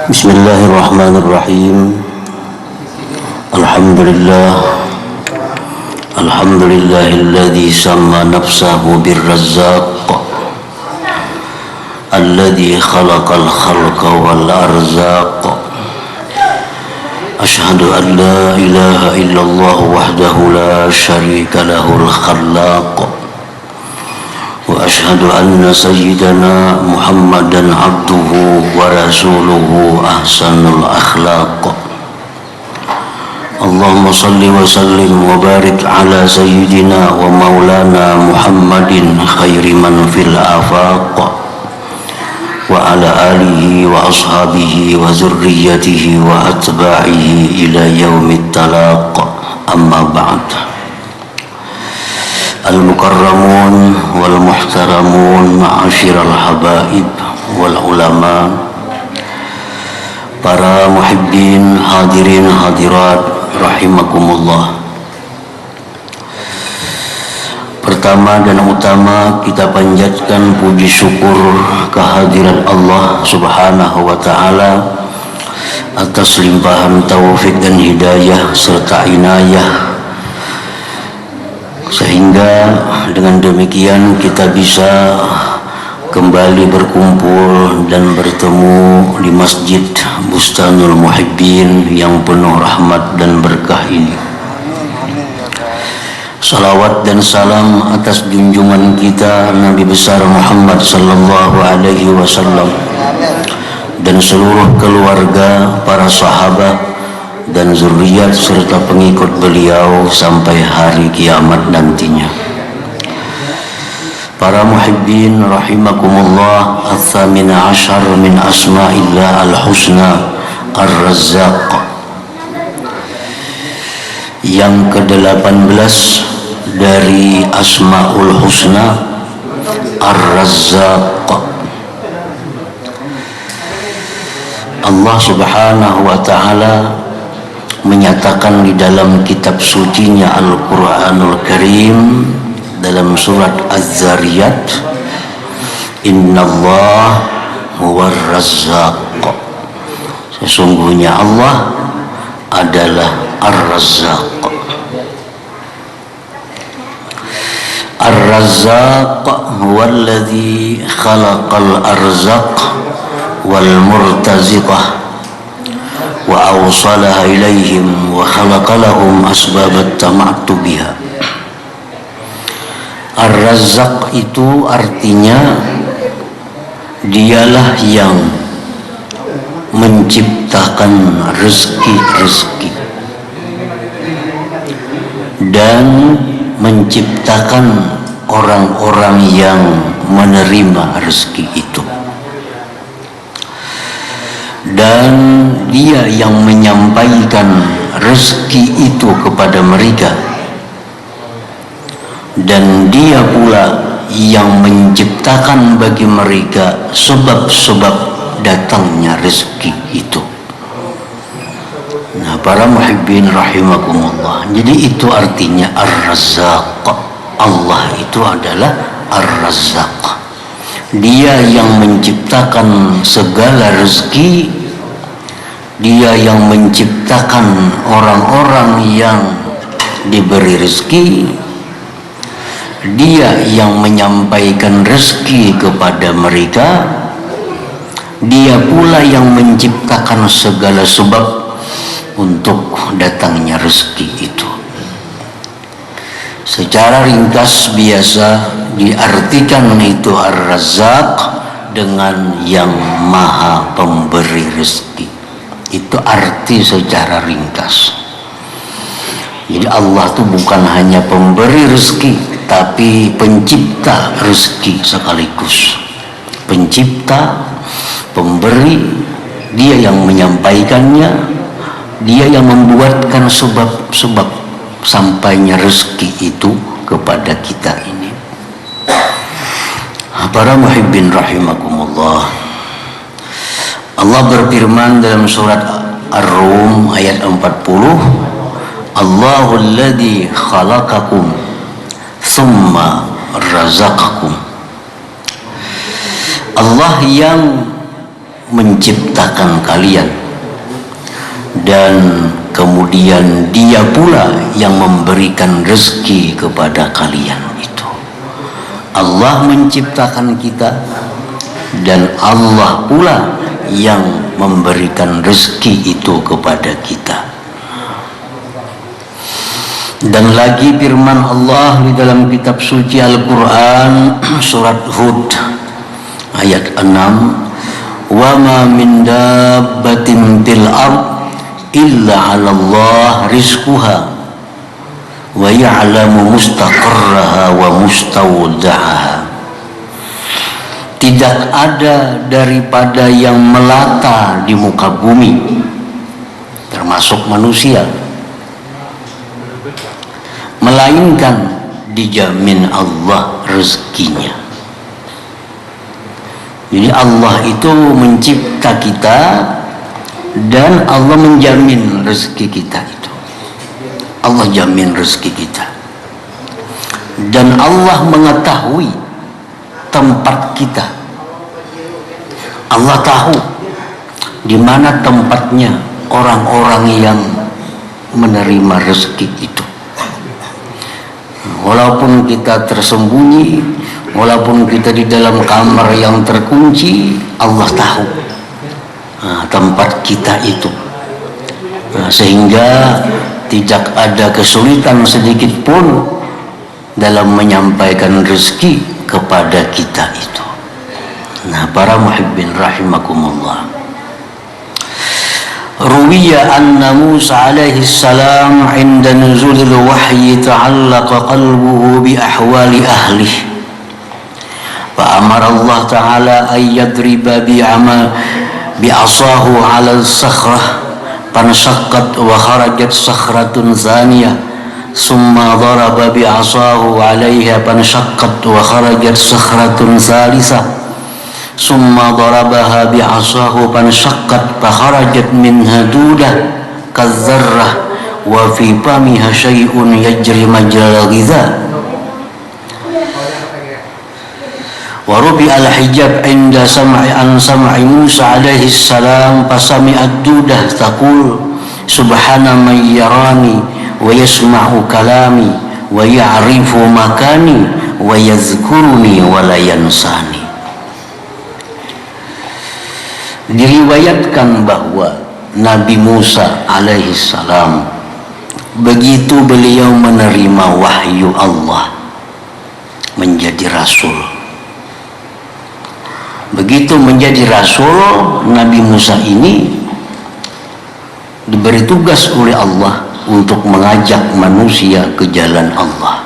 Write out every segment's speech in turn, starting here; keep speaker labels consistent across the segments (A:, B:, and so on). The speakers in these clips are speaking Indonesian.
A: Bismillahirrahmanirrahim. Alhamdulillahilladzi samma nafsahu birrazzaq alladzi khalaqal khalqa wal arzaq. Ashhadu an la ilaha illallah wahdahu la syarika lahul khallaq. Wa ashhadu anna sayyidana Muhammadan abduhu wa rasuluhu ahsanul akhlaq. Allahumma salli wa sallim wa barik ala sayyidina wa maulana Muhammadin khairi man fil afaq wa ala alihi wa ashabihi wa zurriyatihi wa atba'ihi ila yaumit talaq. Amma ba'd. Al-mukarramun wal muhtaramun ma'asyiral habaib wal ulama, para muhibbin hadirin hadirat rahimakumullah. Pertama dan utama kita panjatkan puji syukur kehadiran Allah Subhanahu wa taala atas limpahan taufik dan hidayah serta inayah, sehingga dengan demikian kita bisa kembali berkumpul dan bertemu di Masjid Bustanul Muhibbin yang penuh rahmat dan berkah ini. Salawat dan salam atas junjungan kita Nabi besar Muhammad sallallahu alaihi wasallam dan seluruh keluarga, para sahabat dan zuriat serta pengikut beliau sampai hari kiamat nantinya. Para muhibbin rahimakumullah, al-thamina ashar min asma'illah al-husna ar-razzaq. Yang ke-18 dari asma'ul husna ar-razzaq. Allah Subhanahu wa ta'ala menyatakan di dalam kitab sucinya Al-Quranul Karim dalam surat Az-Zariyat, Innallah huwar razzaq. Sesungguhnya Allah adalah Ar-Razzaq. Ar-Razzaq huwallazi khalaqal arzaq wal murtaziqah wa awsalaha ilaihim wa khalaqa lahum asbabat tamattu biha. Ar-Razzaq itu artinya dialah yang menciptakan rezeki-rezeki dan menciptakan orang-orang yang menerima rezeki itu, dan dia yang menyampaikan rezeki itu kepada mereka, dan dia pula yang menciptakan bagi mereka sebab-sebab datangnya rezeki itu. Nah, para muhibbin rahimakumullah, jadi itu artinya Ar-Razzaq. Allah itu adalah Ar-Razzaq. Dia yang menciptakan segala rezeki, dia yang menciptakan orang-orang yang diberi rezeki, dia yang menyampaikan rezeki kepada mereka, dia pula yang menciptakan segala sebab untuk datangnya rezeki itu. Secara ringkas biasa diartikan itu Ar-Razzaq dengan yang maha pemberi rezeki. Itu arti secara ringkas. Jadi Allah itu bukan hanya pemberi rezeki, tapi pencipta rezeki sekaligus. Pencipta, pemberi, dia yang menyampaikannya, dia yang membuatkan sebab-sebab sampainya rezeki itu kepada kita ini. Para muhibbin rahimakumullah, Allah berfirman dalam surat Ar-Rum ayat 40, Allahul ladzi khalaqakum thumma razaqakum. Allah yang menciptakan kalian, dan kemudian Dia pula yang memberikan rezeki kepada kalian. Itu Allah menciptakan kita, dan Allah pula yang memberikan rezeki itu kepada kita. Dan lagi firman Allah di dalam kitab suci Al-Quran, surat Hud ayat 6, wa ma min dabbatin fil ard illa 'ala Allah rizquha wa ya'lamu mustaqarraha wa mustawda'aha. Tidak ada daripada yang melata di muka bumi, termasuk manusia, melainkan dijamin Allah rezekinya. Jadi Allah itu mencipta kita, dan Allah menjamin rezeki kita itu. Allah jamin rezeki kita, dan Allah mengetahui tempat kita. Allah tahu di mana tempatnya orang-orang yang menerima rezeki itu. Walaupun kita tersembunyi, walaupun kita di dalam kamar yang terkunci, Allah tahu tempat kita itu. Sehingga tidak ada kesulitan sedikit pun dalam menyampaikan rezeki kepada kita itu. Nah, para muhibbin rahimakumullah, ruwiya anna Musa alaihi salam inda nuzulil wahyi ta'allaqa qalbuhu bi ahwali ahlihi fa amara Allah ta'ala an yadriba bi asahu 'ala as-sakhrah fanshaqqat wa kharajat sakhratun zaniyah summa daraba bi asahu 'alayha fanshaqqat wa kharajat sakhratun thalisah summa darabaha bi asahu fanshaqqat fa kharajat minha dudah kazzarrah wa fi famiha syai'un yajri majral ghidha wa rubi al-hijab inda sam'i Musa alaihi salam fasami'at dudah taqul subhana man yarani wa yasma'u kalami wa ya'rifu makani wa yazkuruni wa la yansani. Diriwayatkan bahwa Nabi Musa alaihi salam, begitu beliau menerima wahyu Allah menjadi rasul, begitu menjadi rasul, Nabi Musa ini diberi tugas oleh Allah untuk mengajak manusia ke jalan Allah,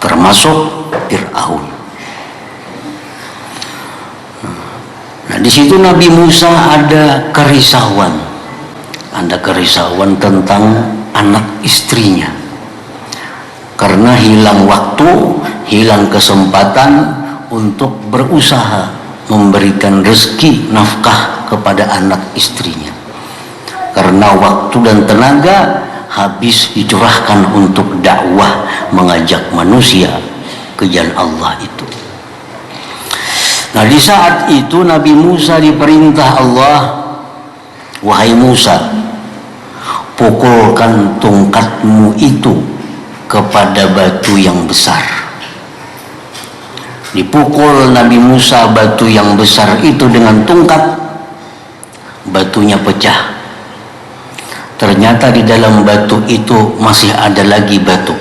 A: termasuk Fir'aun. Nah, di situ Nabi Musa ada kerisauan tentang anak istrinya, karena hilang waktu, hilang kesempatan untuk berusaha memberikan rezeki nafkah kepada anak istrinya, karena waktu dan tenaga habis dicurahkan untuk dakwah mengajak manusia ke jalan Allah itu. Nah, di saat itu Nabi Musa diperintah Allah, wahai Musa, pukulkan tongkatmu itu kepada batu yang besar. Dipukul Nabi Musa batu yang besar itu dengan tongkat, batunya pecah. Ternyata di dalam batu itu masih ada lagi batu.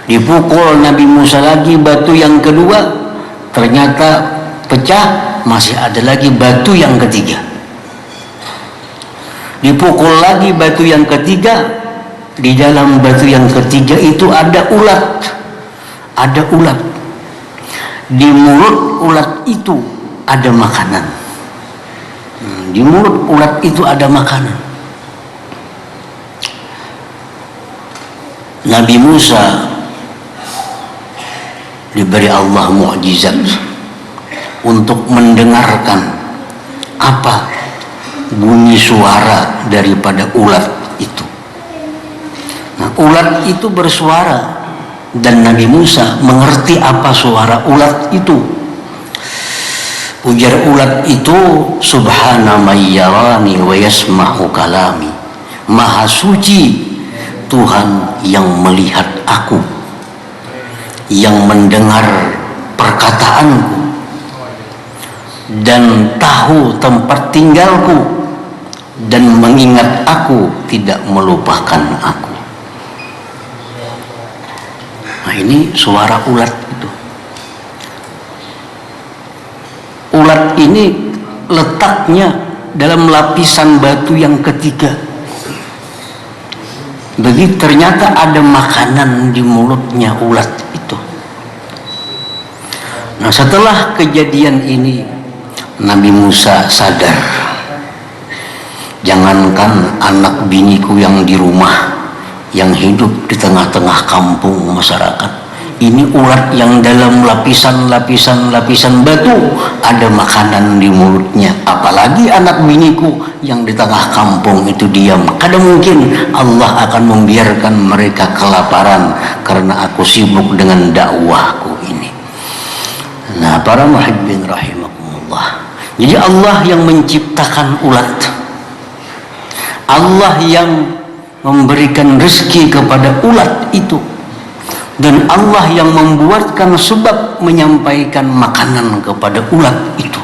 A: Dipukul Nabi Musa lagi batu yang kedua, ternyata pecah, masih ada lagi batu yang ketiga. Dipukul lagi batu yang ketiga, di dalam batu yang ketiga itu ada ulat. Ada ulat. Di mulut ulat itu ada makanan. Di mulut ulat itu ada makanan. Nabi Musa diberi Allah mukjizat untuk mendengarkan apa bunyi suara daripada ulat itu. Nah, ulat itu bersuara dan Nabi Musa mengerti apa suara ulat itu. Ujar ulat itu, subhana may yarani wa yasma'u kalami. Maha suci Tuhan yang melihat aku, yang mendengar perkataanku, dan tahu tempat tinggalku, dan mengingat aku, tidak melupakan aku. Nah, ini suara ulat itu. Ulat ini letaknya dalam lapisan batu yang ketiga. Begitu ternyata ada makanan di mulutnya ulat itu. Nah, setelah kejadian ini Nabi Musa sadar, jangankan anak biniku yang di rumah, yang hidup di tengah-tengah kampung masyarakat, ini ulat yang dalam lapisan batu ada makanan di mulutnya, apalagi anak biniku yang di tengah kampung itu diam. Kadang mungkin Allah akan membiarkan mereka kelaparan karena aku sibuk dengan dakwahku ini. Nah, para muhibbin rahimakumullah, jadi Allah yang menciptakan ulat, Allah yang memberikan rezeki kepada ulat itu, dan Allah yang membuatkan sebab menyampaikan makanan kepada ulat itu.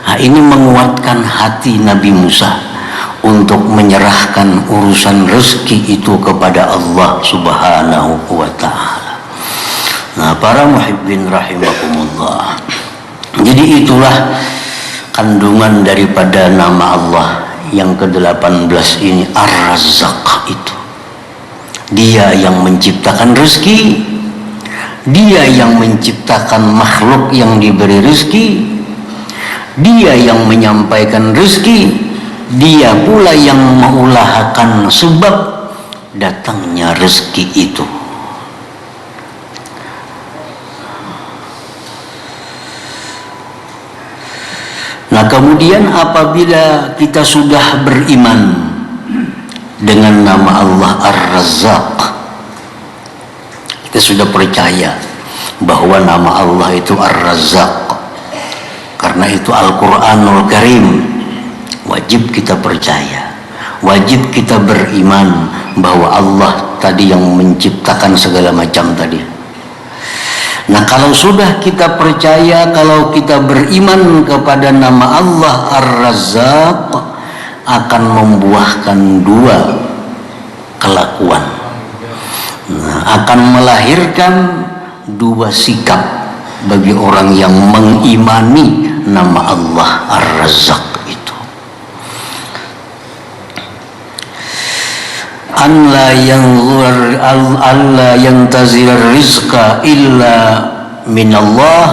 A: Nah, ini menguatkan hati Nabi Musa untuk menyerahkan urusan rezeki itu kepada Allah Subhanahu wa ta'ala. Nah, para muhibbin rahimakumullah, jadi itulah kandungan daripada nama Allah yang ke-18 ini, Ar-Razzaq itu. Dia yang menciptakan rezeki, dia yang menciptakan makhluk yang diberi rezeki, dia yang menyampaikan rezeki, dia pula yang mengulahakan sebab datangnya rezeki itu. Nah, kemudian apabila kita sudah beriman dengan nama Allah Ar-Razzaq, kita sudah percaya bahwa nama Allah itu Ar-Razzaq, karena itu Al-Quranul Karim, wajib kita percaya, wajib kita beriman bahwa Allah tadi yang menciptakan segala macam tadi. Nah, kalau sudah kita percaya, kalau kita beriman kepada nama Allah Ar-Razzaq, akan membuahkan dua kelakuan. Nah, akan melahirkan dua sikap bagi orang yang mengimani nama Allah Ar-Razzaq itu. Alla yantazir rizqa illa minallah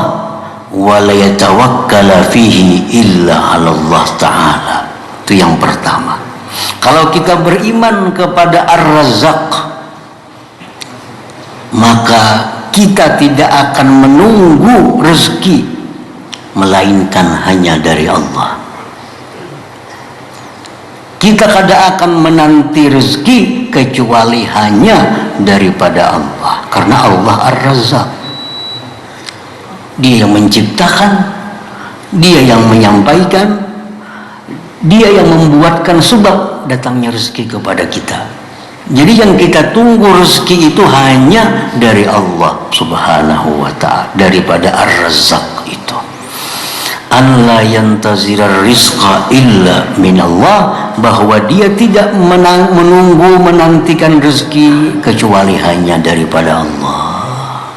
A: wa la yatawakkala fihi illa 'ala Allah ta'ala. Itu yang pertama. Kalau kita beriman kepada Ar-Razzaq, maka kita tidak akan menunggu rezeki melainkan hanya dari Allah. Kita tidak akan menanti rezeki kecuali hanya daripada Allah, karena Allah Ar-Razzaq. Dia yang menciptakan, dia yang menyampaikan, dia yang membuatkan sebab datangnya rezeki kepada kita. Jadi yang kita tunggu rezeki itu hanya dari Allah Subhanahu wa ta'ala, daripada Ar-Razzaq itu. An la yantazirar rizqa illa minallah, bahwa dia tidak menunggu menantikan rezeki kecuali hanya daripada Allah,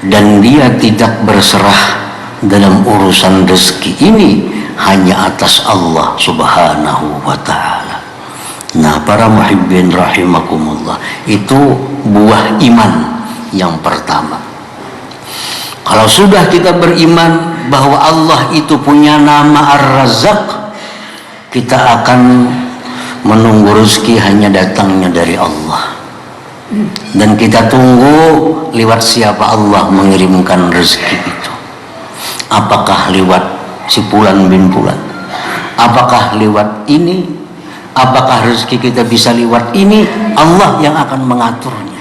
A: dan dia tidak berserah dalam urusan rezeki ini hanya atas Allah Subhanahu wa ta'ala. Nah, para muhibbin rahimakumullah, itu buah iman yang pertama. Kalau sudah kita beriman bahwa Allah itu punya nama Ar-Razzaq, kita akan menunggu rezeki hanya datangnya dari Allah, dan kita tunggu lewat siapa Allah mengirimkan rezeki itu. Apakah lewat si Fulan bin Fulan, apakah lewat ini, apakah rezeki kita bisa lewat ini, Allah yang akan mengaturnya,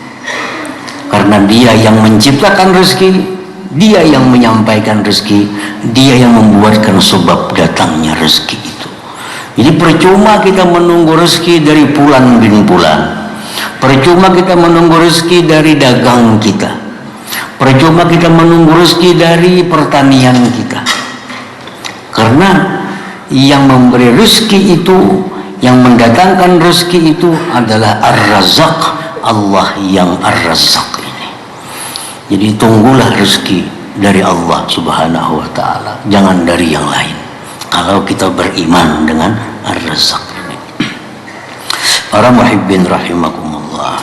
A: karena dia yang menciptakan rezeki, Dia yang menyampaikan rezeki, dia yang membuatkan sebab datangnya rezeki itu. Jadi percuma kita menunggu rezeki dari bulan bin bulan, percuma kita menunggu rezeki dari dagang kita, percuma kita menunggu rezeki dari pertanian kita. Karena yang memberi rezeki itu, yang mendatangkan rezeki itu adalah Ar-Razzaq, Allah yang Ar-Razzaq ini. Jadi tunggulah rezeki dari Allah Subhanahu wa ta'ala, jangan dari yang lain, kalau kita beriman dengan Ar-Razzaq ini. Para muhibbin rahimakumullah,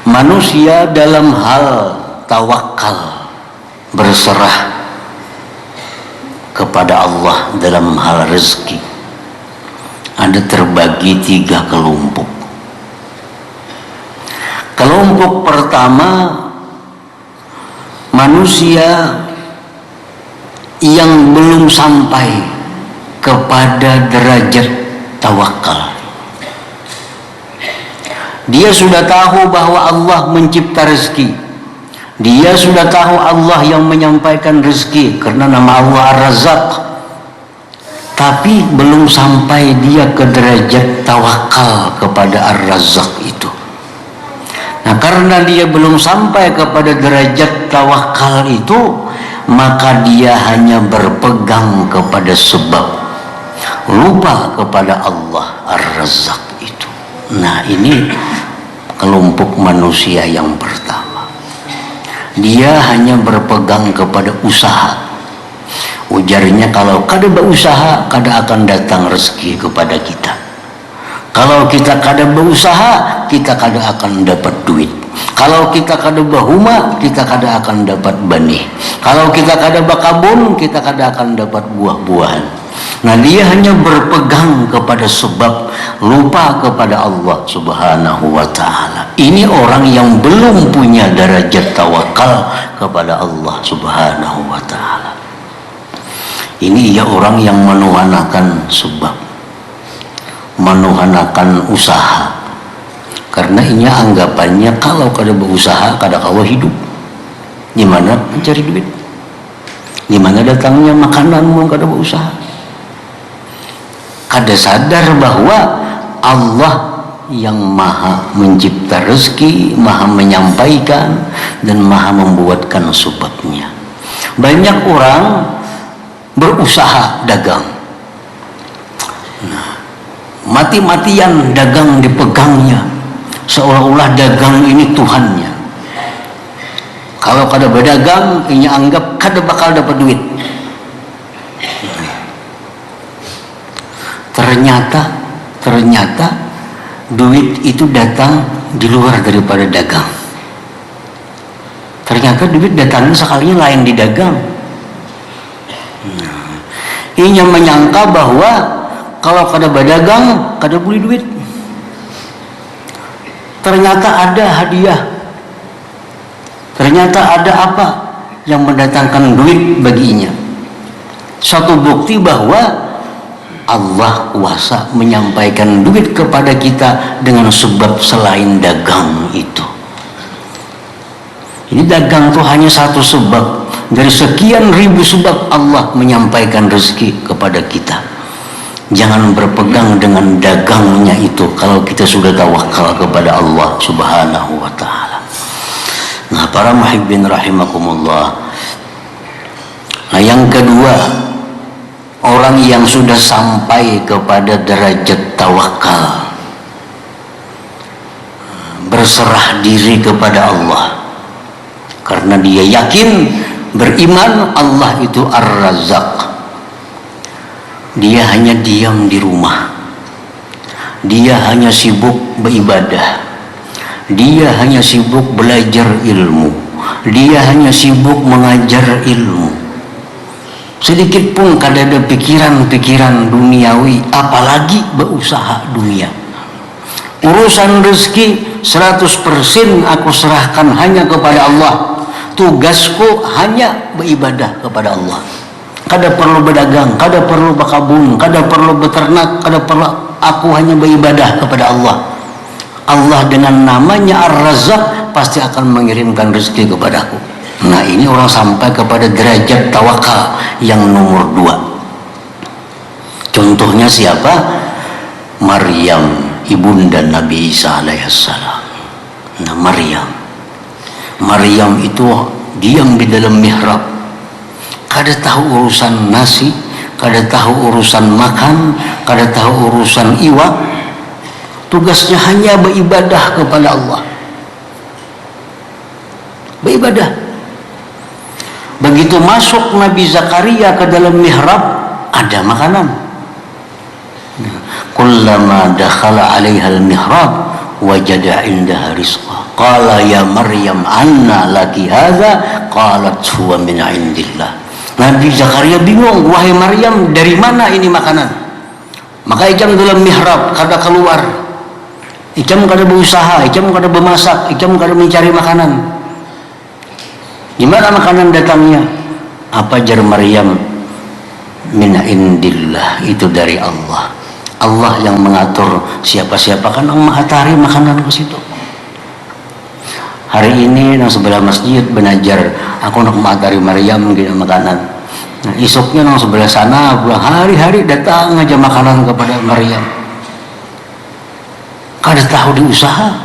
A: manusia dalam hal tawakal, berserah kepada Allah dalam hal rezeki, ada terbagi 3 kelompok. Kelompok pertama, manusia yang belum sampai kepada derajat tawakal. Dia sudah tahu bahwa Allah mencipta rezeki, dia sudah tahu Allah yang menyampaikan rezeki karena nama Allah Ar-Razzaq, tapi belum sampai dia ke derajat tawakal kepada Ar-Razzaq itu. Nah, karena dia belum sampai kepada derajat tawakal itu, maka dia hanya berpegang kepada sebab, lupa kepada Allah Ar-Razzaq itu. Nah, ini kelompok manusia yang pertama. Dia hanya berpegang kepada usaha. Ujarnya, kalau kada berusaha, kada akan datang rezeki kepada kita. Kalau kita kada berusaha, kita kada akan dapat duit. Kalau kita kada berhuma, kita kada akan dapat benih. Kalau kita kada berkebun, kita kada akan dapat buah-buahan. Nah, dia hanya berpegang kepada sebab, lupa kepada Allah Subhanahu wa ta'ala. Ini orang yang belum punya derajat tawakal kepada Allah Subhanahu wa ta'ala. Ini ia orang yang menuhanakan sebab, menuhanakan usaha. Karena ini anggapannya kalau kada berusaha, kada kawa hidup. Gimana mencari duit? Gimana datangnya makanan mau kada berusaha? Kada sadar bahwa Allah yang maha mencipta rezeki, maha menyampaikan, dan maha membuatkan sebabnya. Banyak orang berusaha dagang, nah, mati-matian dagang dipegangnya, seolah-olah dagang ini Tuhannya. Kalau kada berdagang, ini anggap kada bakal dapat duit. Ternyata duit itu datang di luar daripada dagang. Ternyata duit datangnya sekalinya lain di dagang. Inya menyangka bahwa kalau kada berdagang, kada beli duit. Ternyata ada hadiah, ternyata ada apa yang mendatangkan duit baginya. Satu bukti bahwa Allah kuasa menyampaikan duit kepada kita dengan sebab selain dagang itu. Ini dagang itu hanya satu sebab dari sekian ribu sebab Allah menyampaikan rezeki kepada kita. Jangan berpegang dengan dagangnya itu kalau kita sudah tawakal kepada Allah Subhanahu wa ta'ala. Nah, para muhibbin rahimakumullah, nah yang kedua, orang yang sudah sampai kepada derajat tawakal, berserah diri kepada Allah, karena dia yakin, beriman Allah itu Ar-Razzaq. Dia hanya diam di rumah, dia hanya sibuk beribadah, dia hanya sibuk belajar ilmu, dia hanya sibuk mengajar ilmu. Sedikit pun kada ada pikiran-pikiran duniawi, apalagi berusaha dunia. Urusan rezeki 100% aku serahkan hanya kepada Allah. Tugasku hanya beribadah kepada Allah. Kada perlu berdagang, kada perlu berkebun, kada perlu beternak, kada perlu, aku hanya beribadah kepada Allah. Allah dengan namanya Ar-Razzaq pasti akan mengirimkan rezeki kepadaku. Nah, ini orang sampai kepada derajat tawakal yang nomor 2. Contohnya siapa? Maryam, ibunda Nabi Isa alaihissalam. Nah, Maryam itu diam di dalam mihrab, kada tahu urusan nasi, kada tahu urusan makan, kada tahu urusan iwak. Tugasnya hanya beribadah kepada Allah, beribadah. Begitu masuk Nabi Zakaria ke dalam mihrab, ada makanan. Kullama dakhala 'alaiha al-mihrab wajada 'indaha rizqa. Qala ya Maryam anna laki hadza? Qalat huwa min 'indillah. Nabi Zakaria bingung, wahai Maryam, dari mana ini makanan? Maka ijam dalam mihrab kada keluar. Ijam kada berusaha, ijam kada bermasak, ijam kada mencari makanan. Di mana makanan datangnya? Apa jar Maryam? Min indillah, itu dari Allah. Allah yang mengatur siapa-siapa kan yang mengatari makanan ke situ. Hari ini nang sebelah masjid benajar, aku nak mengatari Maryam gini makanan. Nah, esoknya nang sebelah sana pulang hari-hari datang aja makanan kepada Maryam. Kada tahu diusaha.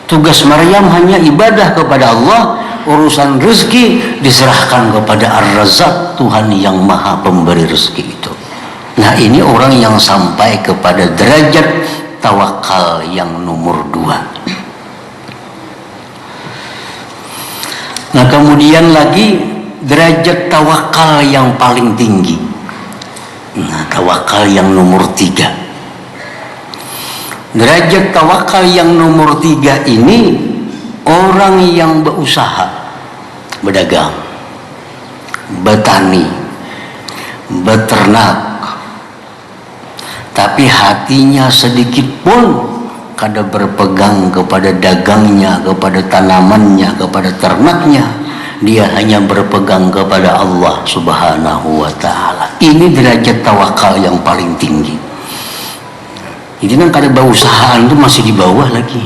A: Tugas Maryam hanya ibadah kepada Allah. Urusan rezeki diserahkan kepada Ar-Razzaq, Tuhan yang maha pemberi rezeki itu. Nah, ini orang yang sampai kepada derajat tawakal yang nomor 2. Nah, kemudian lagi derajat tawakal yang paling tinggi. Nah, tawakal yang nomor 3. Derajat tawakal yang nomor 3 ini orang yang berusaha, berdagang, bertani, beternak, tapi hatinya sedikit pun kada berpegang kepada dagangnya, kepada tanamannya, kepada ternaknya. Dia hanya berpegang kepada Allah Subhanahu wa ta'ala. Ini derajat tawakal yang paling tinggi. Jadi kan kada berusahaan itu masih di bawah lagi.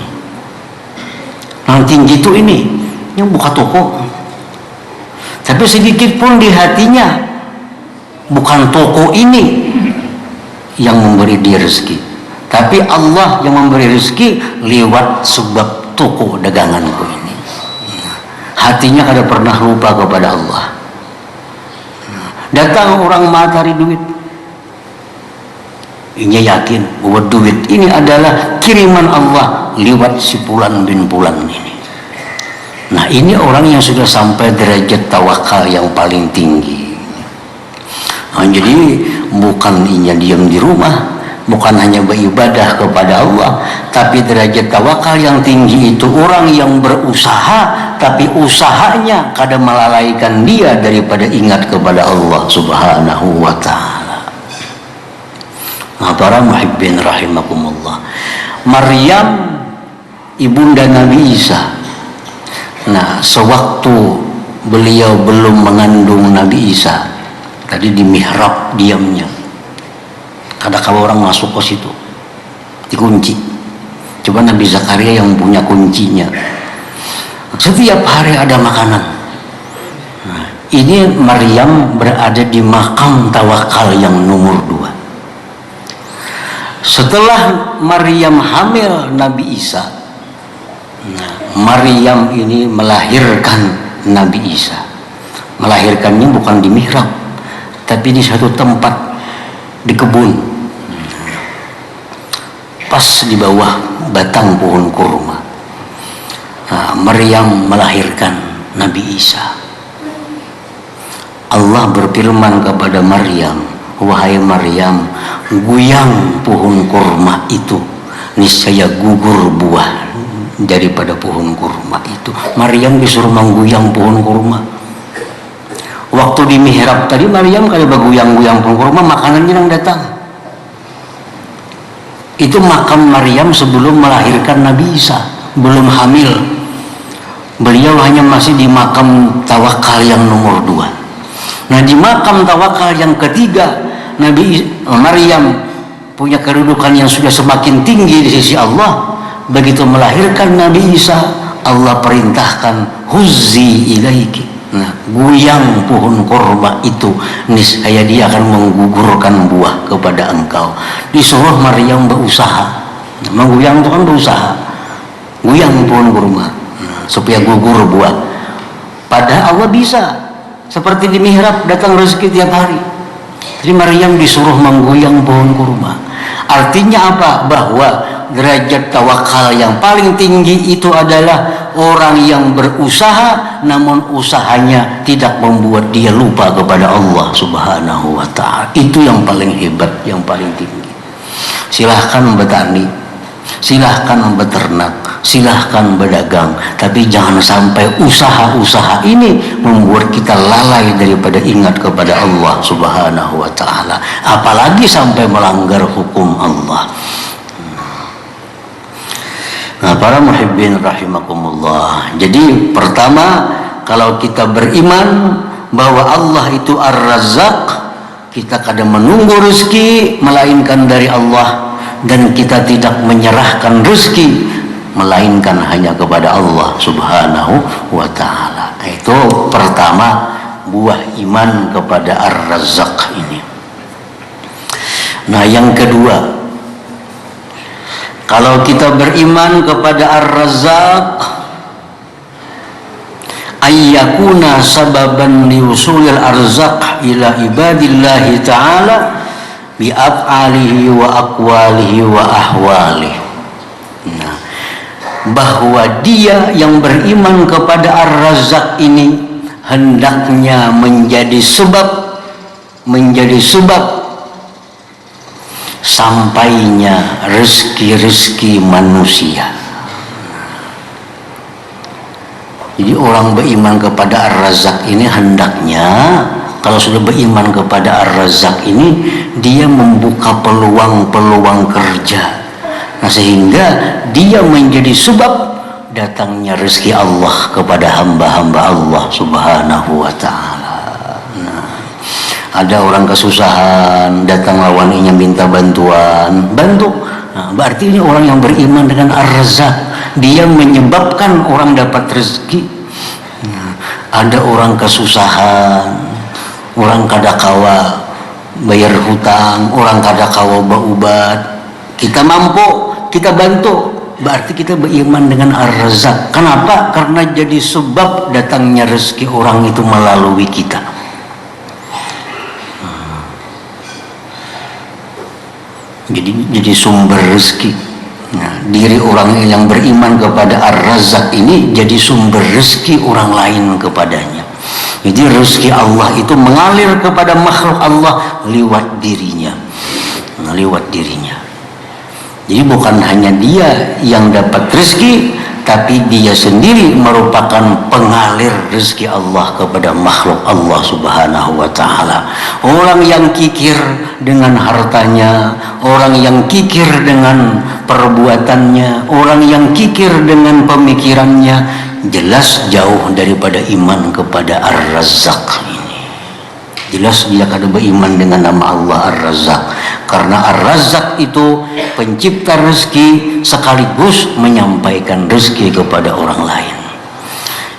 A: Yang tinggi itu ini yang buka toko, tapi sedikit pun di hatinya bukan toko ini yang memberi dia rezeki, tapi Allah yang memberi rezeki lewat sebab toko daganganku ini. Hatinya kada pernah lupa kepada Allah. Datang orang matahari duit, ini yakin bahwa duit ini adalah kiriman Allah lewat si Fulan bin Fulan ini. Nah, ini orang yang sudah sampai derajat tawakal yang paling tinggi. Nah, jadi bukan hanya diam di rumah, bukan hanya beribadah kepada Allah, tapi derajat tawakal yang tinggi itu orang yang berusaha, tapi usahanya kada melalaikan dia daripada ingat kepada Allah Subhanahu wa ta'ala. Nah, para muhibbin rahimakumullah, Maryam ibunda Nabi Isa. Nah, sewaktu beliau belum mengandung Nabi Isa, tadi di mihrab diamnya. Kalau orang masuk ke situ dikunci. Coba Nabi Zakaria yang punya kuncinya. Setiap hari ada makanan. Nah, ini Maryam berada di makam tawakal yang nomor 2. Setelah Maryam hamil Nabi Isa, nah, Maryam ini melahirkan Nabi Isa. Melahirkannya bukan di mihrab, tapi di satu tempat di kebun, pas di bawah batang pohon kurma. Nah, Maryam melahirkan Nabi Isa. Allah berfirman kepada Maryam, wahai Maryam, guyang pohon kurma itu, niscaya gugur buah daripada pohon kurma itu. Maryam disuruh mengguyang pohon kurma. Waktu di mihrab tadi Maryam kalau berguyang-guyang pohon kurma, makanannya yang datang. Itu makam Maryam sebelum melahirkan Nabi Isa, belum hamil. Beliau hanya masih di makam tawakal yang nomor 2. Nah, di makam tawakal yang ketiga, Maryam punya kedudukan yang sudah semakin tinggi di sisi Allah. Begitu melahirkan Nabi Isa, Allah perintahkan huzzi ilaiki. Nah, goyang pohon kurma itu, niscaya dia akan menggugurkan buah kepada engkau. Disuruh Maryam berusaha. Menggoyang itu kan berusaha. Goyang pohon kurma supaya gugur buah. Padahal Allah bisa. Seperti di mihrab datang rezeki tiap hari. Jadi Maryam disuruh menggoyang pohon kurma. Artinya apa? Bahwa derajat tawakal yang paling tinggi itu adalah orang yang berusaha, namun usahanya tidak membuat dia lupa kepada Allah Subhanahu wa ta'ala. Itu yang paling hebat, yang paling tinggi. Silahkan bertani, silahkan beternak, silahkan berdagang, tapi jangan sampai usaha-usaha ini membuat kita lalai daripada ingat kepada Allah Subhanahu wa ta'ala, apalagi sampai melanggar hukum Allah. Nah, para muhibbin rahimakumullah, jadi pertama, kalau kita beriman bahwa Allah itu Ar-Razzaq, kita kadang menunggu rezeki melainkan dari Allah, dan kita tidak menyerahkan rezeki melainkan hanya kepada Allah Subhanahu wa ta'ala. Itu pertama, buah iman kepada Ar-Razzaq ini. Nah, yang kedua, kalau kita beriman kepada Ar-Razzaq, ayyakuna sababan liusulil arzaq ila ibadillahi ta'ala bi'af'alihi wa aqwalihi wa ahwalihi. Nah, bahwa dia yang beriman kepada Ar-Razzaq ini hendaknya menjadi sebab sampainya rezeki-rezeki manusia. Jadi orang beriman kepada Ar-Razzaq ini hendaknya, kalau sudah beriman kepada Ar-Razzaq ini, dia membuka peluang-peluang kerja. Nah, sehingga dia menjadi sebab datangnya rezeki Allah kepada hamba-hamba Allah Subhanahu wa ta'ala. Ada orang kesusahan, datang lawannya minta bantuan, bantu. Nah, berarti ini orang yang beriman dengan Ar-Razzaq. Dia menyebabkan orang dapat rezeki. Nah, ada orang kesusahan, orang kadakawa bayar hutang, orang kadakawa berobat. Kita mampu, kita bantu. Berarti kita beriman dengan Ar-Razzaq. Kenapa? Karena jadi sebab datangnya rezeki orang itu melalui kita. Jadi sumber rezeki. Nah, diri orang yang beriman kepada Ar-Razzaq ini jadi sumber rezeki orang lain kepadanya. Jadi rezeki Allah itu mengalir kepada makhluk Allah lewat dirinya. Jadi bukan hanya dia yang dapat rezeki, tapi dia sendiri merupakan pengalir rezeki Allah kepada makhluk Allah Subhanahu wa ta'ala. Orang yang kikir dengan hartanya, orang yang kikir dengan perbuatannya, orang yang kikir dengan pemikirannya, jelas jauh daripada iman kepada Ar-Razzaq ini. Jelas dia kada beriman dengan nama Allah Ar-Razzaq, karena Ar-Razzaq itu pencipta rezeki sekaligus menyampaikan rezeki kepada orang lain.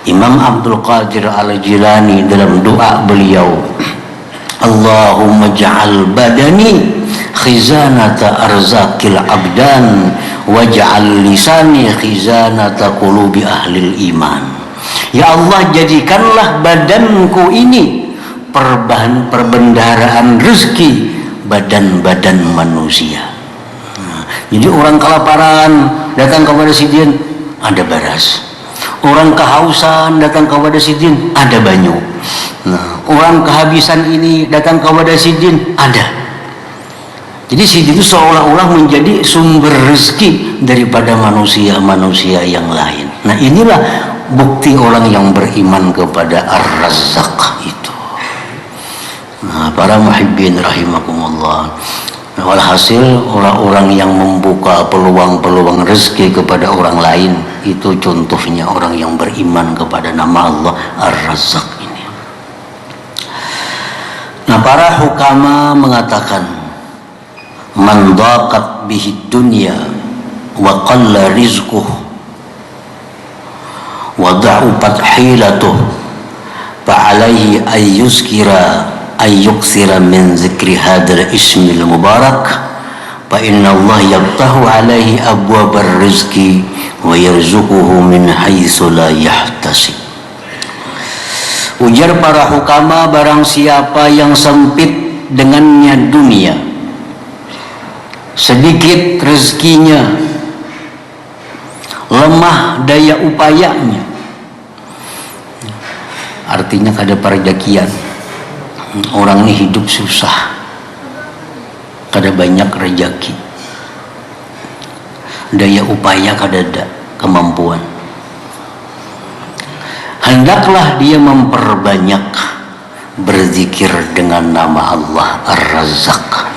A: Imam Abdul Qadir Al-Jilani dalam doa beliau, Allahumma ja'al badani khizanata arzakil abdan waj'al lisani khizanata qulubi ahlil iman. Ya Allah, jadikanlah badanku ini perbendaharaan rezeki badan-badan manusia. Nah, jadi orang kelaparan datang kepada sidin, ada beras. Orang kehausan datang kepada sidin, ada banyu. Nah, orang kehabisan ini datang kepada sidin, ada. Jadi sidin itu seolah-olah menjadi sumber rezeki daripada manusia-manusia yang lain. Nah, inilah bukti orang yang beriman kepada Ar-Razzaq itu. Nah, para muhibbin rahimakumullah, walhasil orang-orang yang membuka peluang-peluang rezeki kepada orang lain itu contohnya orang yang beriman kepada nama Allah Ar-Razzaq ini. Nah, para hukama mengatakan, man dhaqat bihi dunya wa qalla rizquh wa da'ufat hilatuh fa'alaihi ayyuksira min zikri hadal ismil mubarak fa inna Allah yaftahu alaihi abwabar rizki wa yarzuquhu min haitsu la yahtasib. Ujar para hukama, barang siapa yang sempit dengannya dunia, sedikit rezekinya, lemah daya upayanya, artinya kada perjakian, orang ini hidup susah, kada banyak rezeki, daya upaya kada ada, kemampuan, hendaklah dia memperbanyak berzikir dengan nama Allah Ar-Razzaq.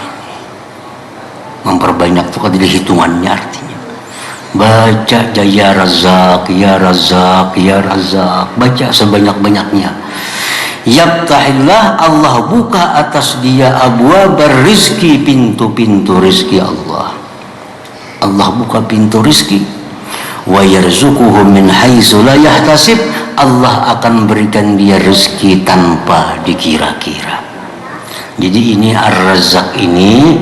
A: Memperbanyak itu kada hitungannya, artinya baca ya Razzaq, ya Razzaq, ya Razzaq, baca sebanyak-banyaknya. Yaftahillah, Allah buka atas dia abwabar rizki, pintu-pintu rizki Allah. Allah buka pintu rizki. Wa yarzuquhu min haitsu la yahtasib, Allah akan berikan dia rezeki tanpa dikira-kira. Jadi ini Ar-Razzaq ini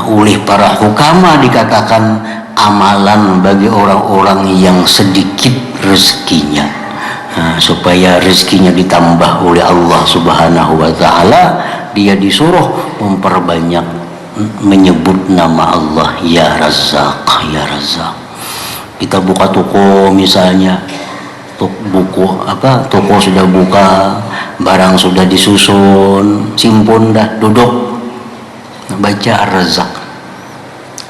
A: oleh para hukama dikatakan amalan bagi orang-orang yang sedikit rezekinya, supaya rezekinya ditambah oleh Allah Subhanahu wa ta'ala. Dia disuruh memperbanyak menyebut nama Allah, ya Razzaq, ya Razzaq. Kita buka toko misalnya, toko sudah buka, barang sudah disusun, simpun dah, duduk baca Ar-Razzaq,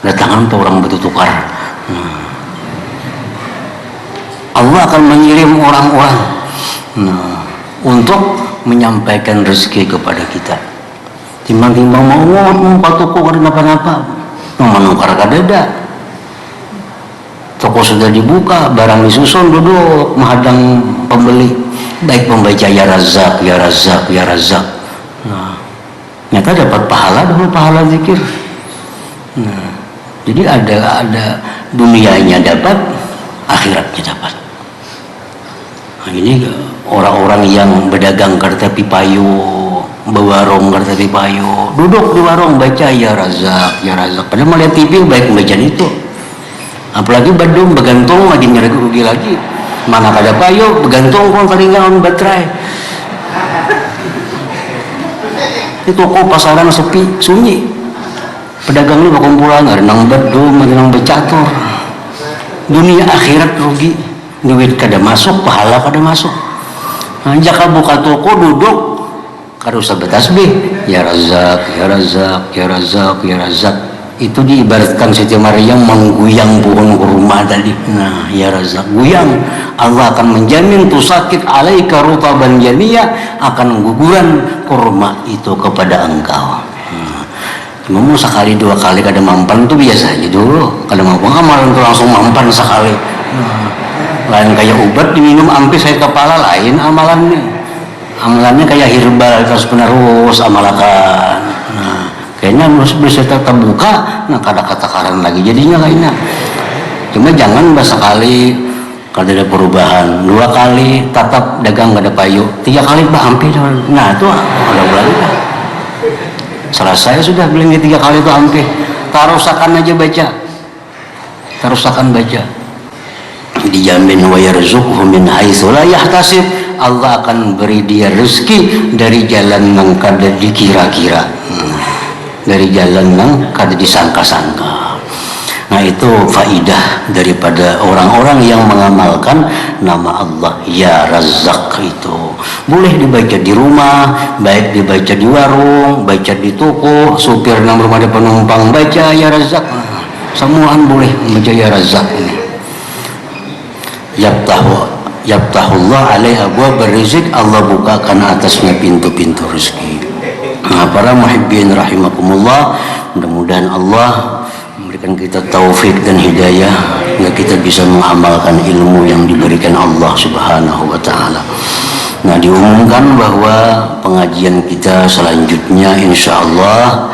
A: datangan tuh orang bertukar. Allah akan mengirim orang-orang untuk menyampaikan rezeki kepada kita. Timbang-timbang mau buka toko kada napa-napa, mau menukar kada ada. Toko sudah dibuka, barang disusun, duduk menghadang pembeli, baik membaca ya Razzaq, ya Razzaq, ya Razzaq. Nyata dapat pahala, dapat pahala zikir. Jadi ada dunianya dapat, akhiratnya dapat. Ini orang-orang yang berdagang kereta pipayu, bewarung kereta pipayu, duduk di warung baca ya Razzaq, ya Razzaq. Padahal melihat TV baik membaca itu. Apalagi badung begantung lagi nyari rugi lagi, mana kada payo begantung pun palingan baterai. Itu toko pasaran sepi sunyi, pedagang lu berkumpulan, ada nang badung, ada nang bercatur. Dunia akhirat rugi, duit kada masuk, pahala kada masuk. Jaka buka toko duduk kada usah bertasbih, ya Razzaq, ya Razzaq, ya Razzaq, ya Razzaq. Itu diibaratkan Siti Maryam mengguyang pohon kurma tadi. Nah, ya Razzaq, guyang. Allah akan menjamin tusakit alaika rutaban janiyah, akan guguran kurma itu kepada engkau. Cuma sekali dua kali kada mampan itu biasa aja dulu. Kada mampan amalan itu langsung mampan sekali. Lain kayak obat diminum ampe sakit kepala, lain amalannya. Amalannya kayak herbal terus penerus amalakan. Kayaknya bisa tetap buka, nah kada kata-kataran lagi jadinya lainnya. Cuma jangan sekali kada ada perubahan, dua kali tetap dagang kada payu, tiga kali ampe. Nah itu ada lagi lah. Selesai sudah bilang tiga kali itu ampe, tarusakan aja baca, tarusakan baca. Dijamin wa yarzuquhu min haitsu la yahtasib, Allah akan beri dia rezeki dari jalan yang kada dikira-kira. Dari jalan yang kada disangka-sangka. Nah itu faidah daripada orang-orang yang mengamalkan nama Allah ya Razzaq itu. Boleh dibaca di rumah, baik dibaca di warung, baca di toko, supir yang rumah ada penumpang baca ya Razzaq. Semuaan boleh membaca ya Razzaq ini. Yaftahullah alaihi abwabar rizq, Allah bukakan atasnya pintu-pintu rezeki. Nah, para muhibbin rahimakumullah, mudah-mudahan Allah memberikan kita taufik dan hidayah hingga kita bisa mengamalkan ilmu yang diberikan Allah Subhanahu wa ta'ala. Nah, diumumkan bahwa pengajian kita selanjutnya insyaallah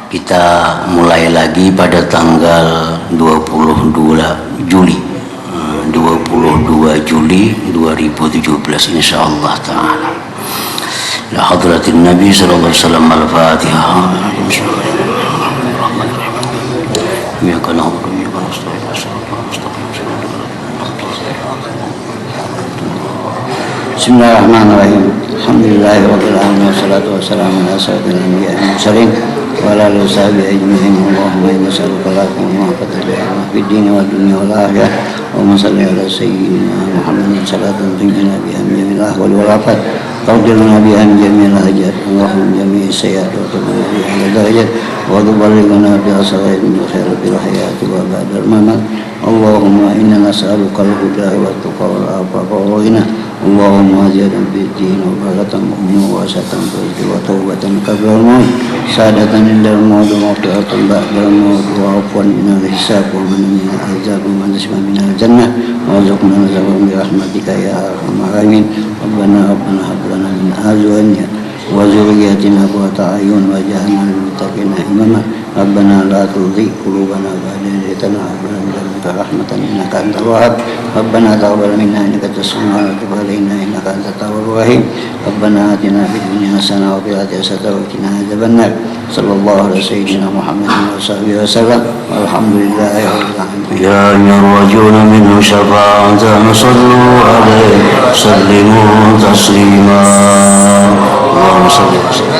A: kita mulai lagi pada tanggal 22 Juli. 22 Juli 2017 insyaallah taala. La hadratin Nabi sallallahu alaihi wasallam al-Fatihah. Ya kana Bismillahirrahmanirrahim. Alhamdulillahirabbil alamin wassalatu wassalamu ala sayyidil anbiya'i wal mursalin wa ala alihi washabihi ajma'in. Allahumma inna nas'aluka al-afwa wa al-afwa fid din wad dunya wal akhirah. Allahumma shalli ala sayyidina Muhammadin salatan tunjina biha min jamil ahwal wal afat. Tawjilna biha min jamil hajat. Allahumma jami'i sayyi'at wa tubuh biha darajat wa tuballighna biha sawaid min khairil hayati wa ba'dal mamat. Allahumma inna nas'aluka al-huda wa at-tuqa wal afafa wal ghina. Allahumma azidan bid-din wa barakatan mu'min wa asatan ba'di wa taubatan qabla al-maut sa'adatan indal maut wa maghfiratan ba'da al-maut wa afwan minal hisab wa minal azab wa minal jannah wa rizqna nazawan bi rahmatika ya arhamar rahimin. Rabbana hab lana min azwajina wa dhurriyyatina qurrata a'yun waj'alna lil muttaqina imama. Rabbana la tuzigh qulubana ba'da idh hadaytana wa hab lana min ladunka rahmatan innaka antal wahhab. Rabbana taqabbal minna innaka antas samiul alim wa tub 'alaina innaka antat tawwabur rahim. Rabbana atina fid dunya hasanah wa fil akhirati hasanah wa qina adzabannar. Sallallahu alaihi sayyidina Muhammadin wa sahbihi wasallam. Walhamdulillahi rabbil alamin. Ya yarjuna minhu syafa'atan sallu alaihi sallimu taslima. Allahumma shalli wa sallim.